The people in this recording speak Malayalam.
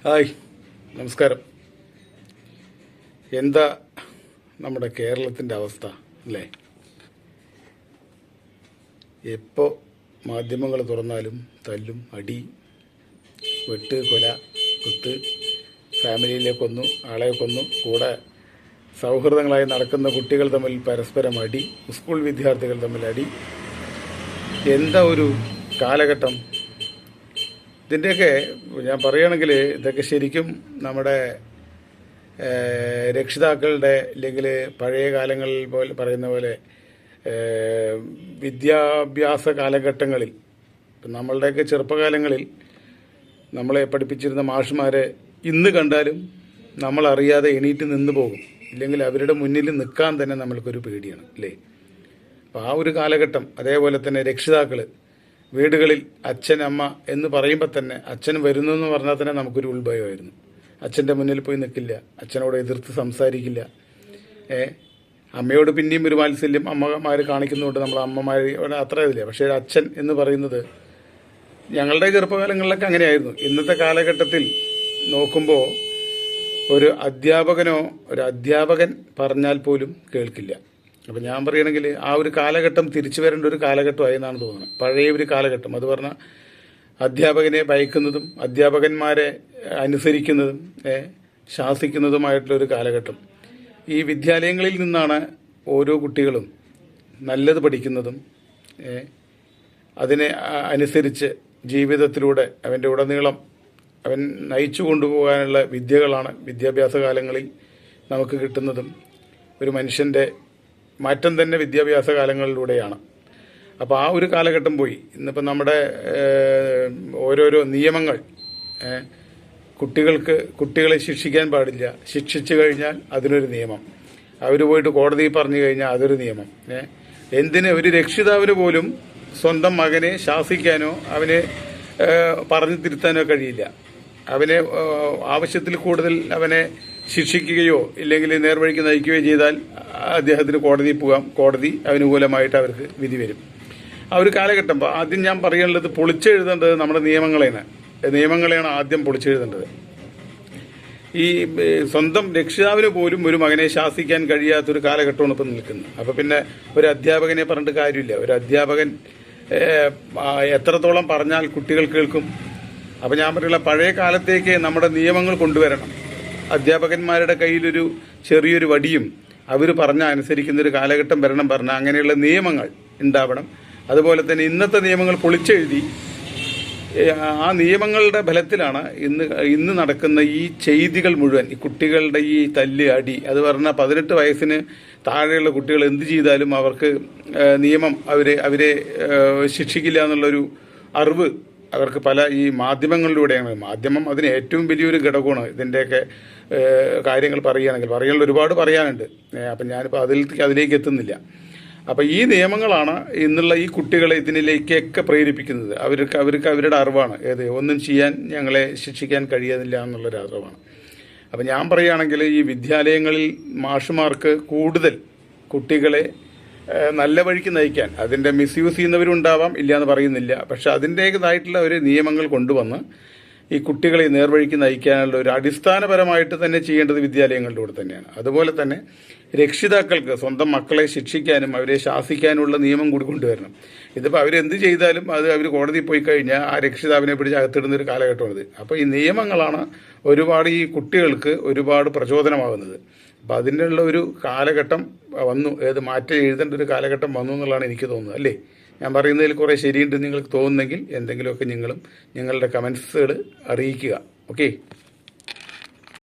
ഹായ്, നമസ്കാരം. എന്താ നമ്മുടെ കേരളത്തിൻ്റെ അവസ്ഥ അല്ലേ? എപ്പോൾ മാധ്യമങ്ങൾ തുറന്നാലും തല്ലും, അടി, വെട്ട്, കൊല, കുത്ത്, ഫാമിലിയിലെ കൊന്നു, ആളെ കൊന്നു, കൂടെ സൗഹൃദങ്ങളായി നടക്കുന്ന കുട്ടികൾ തമ്മിൽ പരസ്പരം അടി, സ്കൂൾ വിദ്യാർത്ഥികൾ തമ്മിൽ അടി. എന്താ ഒരു കാലഘട്ടം! ഇതിൻ്റെയൊക്കെ ഞാൻ പറയുകയാണെങ്കിൽ ഇതൊക്കെ ശരിക്കും നമ്മുടെ രക്ഷിതാക്കളുടെ, അല്ലെങ്കിൽ പഴയ കാലങ്ങളിൽ പോലെ പറയുന്ന പോലെ വിദ്യാഭ്യാസ കാലഘട്ടങ്ങളിൽ, നമ്മളുടെയൊക്കെ ചെറുപ്പകാലങ്ങളിൽ നമ്മളെ പഠിപ്പിച്ചിരുന്ന മാഷുമാരെ ഇന്ന് കണ്ടാലും നമ്മളറിയാതെ എണീറ്റ് നിന്ന് പോകും. ഇല്ലെങ്കിൽ അവരുടെ മുന്നിൽ നിൽക്കാൻ തന്നെ നമ്മൾക്കൊരു പേടിയാണ് അല്ലേ? അപ്പോൾ ആ ഒരു കാലഘട്ടം. അതേപോലെ തന്നെ രക്ഷിതാക്കൾ വീടുകളിൽ അച്ഛൻ, അമ്മ എന്ന് പറയുമ്പോൾ തന്നെ അച്ഛൻ വരുന്നു എന്ന് പറഞ്ഞാൽ തന്നെ നമുക്കൊരു ഉൾഭയമായിരുന്നു. അച്ഛൻ്റെ മുന്നിൽ പോയി നിൽക്കില്ല, അച്ഛനോട് എതിർത്ത് സംസാരിക്കില്ല. അമ്മയോട് പിന്നെയും ഒരു വാത്സല്യം അമ്മമാർ കാണിക്കുന്നുണ്ട്, നമ്മൾ അമ്മമാർ അത്ര ഇതില്ല. പക്ഷേ അച്ഛൻ എന്ന് പറയുന്നത് ഞങ്ങളുടെ ചെറുപ്പകാലങ്ങളിലൊക്കെ അങ്ങനെയായിരുന്നു. ഇന്നത്തെ കാലഘട്ടത്തിൽ നോക്കുമ്പോൾ ഒരു അധ്യാപകൻ പറഞ്ഞാൽ പോലും കേൾക്കില്ല. അപ്പം ഞാൻ പറയുകയാണെങ്കിൽ ആ ഒരു കാലഘട്ടം തിരിച്ചു വരേണ്ട ഒരു കാലഘട്ടമായി എന്നാണ് തോന്നുന്നത്. പഴയ ഒരു കാലഘട്ടം, അത് പറഞ്ഞാൽ അധ്യാപകനെ ഭയക്കുന്നതും അധ്യാപകന്മാരെ അനുസരിക്കുന്നതും ശാസിക്കുന്നതുമായിട്ടുള്ളൊരു കാലഘട്ടം. ഈ വിദ്യാലയങ്ങളിൽ നിന്നാണ് ഓരോ കുട്ടികളും നല്ലത് പഠിക്കുന്നതും അതിനെ അനുസരിച്ച് ജീവിതത്തിലൂടെ അവൻ്റെ ഉടനീളം അവൻ നയിച്ചു കൊണ്ടുപോകാനുള്ള വിദ്യകളാണ് വിദ്യാഭ്യാസ കാലങ്ങളിൽ നമുക്ക് കിട്ടുന്നതും. ഒരു മനുഷ്യൻ്റെ മാറ്റം തന്നെ വിദ്യാഭ്യാസ കാലങ്ങളിലൂടെയാണ്. അപ്പോൾ ആ ഒരു കാലഘട്ടം പോയി. ഇന്നിപ്പോൾ നമ്മുടെ ഓരോരോ നിയമങ്ങൾ, കുട്ടികളെ ശിക്ഷിക്കാൻ പാടില്ല, ശിക്ഷിച്ചു കഴിഞ്ഞാൽ അതിനൊരു നിയമം, അവർ പോയിട്ട് കോടതിയിൽ പറഞ്ഞു കഴിഞ്ഞാൽ അതൊരു നിയമം. എന്തിന് ഒരു രക്ഷിതാവിന് പോലും സ്വന്തം മകനെ ശാസിക്കാനോ അവനെ പറഞ്ഞു തിരുത്താനോ കഴിയില്ല. അവനെ ആവശ്യത്തിൽ കൂടുതൽ അവനെ ശിക്ഷിക്കുകയോ ഇല്ലെങ്കിൽ നേർവഴിക്ക് നയിക്കുകയോ ചെയ്താൽ അദ്ദേഹത്തിന് കോടതിയിൽ പോകാം, കോടതി അനുകൂലമായിട്ട് അവർക്ക് വിധി വരും. ആ ഒരു കാലഘട്ടം. ആദ്യം ഞാൻ പറയാനുള്ളത്, പൊളിച്ചെഴുതേണ്ടത് നമ്മുടെ നിയമങ്ങളെയാണ് ആദ്യം പൊളിച്ചെഴുതേണ്ടത്. ഈ സ്വന്തം രക്ഷിതാവിന് പോലും ഒരു മകനെ ശാസിക്കാൻ കഴിയാത്തൊരു കാലഘട്ടമാണ് ഇപ്പം നിൽക്കുന്നത്. അപ്പോൾ പിന്നെ ഒരു അധ്യാപകനെ പറഞ്ഞിട്ട് കാര്യമില്ല. ഒരു അധ്യാപകൻ എത്രത്തോളം പറഞ്ഞാൽ കുട്ടികൾ കേൾക്കും? അപ്പോൾ ഞാൻ പറയുന്ന പഴയ കാലത്തേക്ക് നമ്മുടെ നിയമങ്ങൾ കൊണ്ടുവരണം. അധ്യാപകന്മാരുടെ കയ്യിലൊരു ചെറിയൊരു വടിയും അവർ പറഞ്ഞാൽ അനുസരിക്കുന്നൊരു കാലഘട്ടം വരണം. പറഞ്ഞാൽ അങ്ങനെയുള്ള നിയമങ്ങൾ ഉണ്ടാവണം. അതുപോലെ തന്നെ ഇന്നത്തെ നിയമങ്ങൾ പൊളിച്ചെഴുതി ആ നിയമങ്ങളുടെ ബലത്തിലാണ് ഇന്ന് നടക്കുന്ന ഈ ചെയ്തികൾ മുഴുവൻ. ഈ കുട്ടികളുടെ ഈ തല്ല്, അടി, അത് പറഞ്ഞാൽ 18 വയസ്സിന് താഴെയുള്ള കുട്ടികൾ എന്ത് ചെയ്താലും അവർക്ക് നിയമം അവരെ ശിക്ഷിക്കില്ല എന്നുള്ളൊരു അറിവ് അവർക്ക് പല ഈ മാധ്യമങ്ങളിലൂടെയാണ്. മാധ്യമം അതിന് ഏറ്റവും വലിയൊരു ഘടകമാണ്. ഇതിൻ്റെയൊക്കെ കാര്യങ്ങൾ പറയാനുള്ള ഒരുപാട് പറയാനുണ്ട്. അപ്പം ഞാനിപ്പോൾ അതിലേക്ക് എത്തുന്നില്ല. അപ്പോൾ ഈ നിയമങ്ങളാണ് ഇന്നുള്ള ഈ കുട്ടികളെ ഇതിലേക്കൊക്കെ പ്രേരിപ്പിക്കുന്നത്. അവർക്ക് അവരുടെ അറിവാണ് ഒന്നും ചെയ്യാൻ ഞങ്ങളെ ശിക്ഷിക്കാൻ കഴിയുന്നില്ല എന്നുള്ളൊരു അറിവാണ്. അപ്പം ഞാൻ പറയുകയാണെങ്കിൽ ഈ വിദ്യാലയങ്ങളിൽ മാഷുമാർക്ക് കൂടുതൽ കുട്ടികളെ നല്ല വഴിക്ക് നയിക്കാൻ, അതിൻ്റെ മിസ്യൂസ് ചെയ്യുന്നവരുണ്ടാവാം, ഇല്ല എന്ന് പറയുന്നില്ല. പക്ഷെ അതിൻ്റേതായിട്ടുള്ള ഒരു നിയമങ്ങൾ കൊണ്ടുവന്ന് ഈ കുട്ടികളെ നേർവഴിക്ക് നയിക്കാനുള്ള ഒരു അടിസ്ഥാനപരമായിട്ട് തന്നെ ചെയ്യേണ്ടത് വിദ്യാലയങ്ങളിലൂടെ തന്നെയാണ്. അതുപോലെ തന്നെ രക്ഷിതാക്കൾക്ക് സ്വന്തം മക്കളെ ശിക്ഷിക്കാനും അവരെ ശാസിക്കാനുള്ള നിയമം കൂടി കൊണ്ടുവരണം. ഇതിപ്പോൾ അവരെന്ത് ചെയ്താലും അവർ കോടതിയിൽ പോയി കഴിഞ്ഞാൽ ആ രക്ഷിതാവിനെ പിടിച്ച് അകത്തിടുന്ന ഒരു കാലഘട്ടമാണിത്. അപ്പോൾ ഈ നിയമങ്ങളാണ് ഒരുപാട് ഈ കുട്ടികൾക്ക് ഒരുപാട് പ്രചോദനമാകുന്നത്. അപ്പം അതിൻ്റെ ഉള്ള ഒരു കാലഘട്ടം വന്നു, മാറ്റം എഴുതേണ്ട ഒരു കാലഘട്ടം വന്നു എന്നുള്ളതാണ് എനിക്ക് തോന്നുന്നത് അല്ലേ? ഞാൻ പറയുന്നതിൽ കുറേ ശരിയുണ്ട് നിങ്ങൾക്ക് തോന്നുന്നെങ്കിൽ എന്തെങ്കിലുമൊക്കെ നിങ്ങളുടെ കമൻസുകൾ അറിയിക്കുക. ഓക്കെ.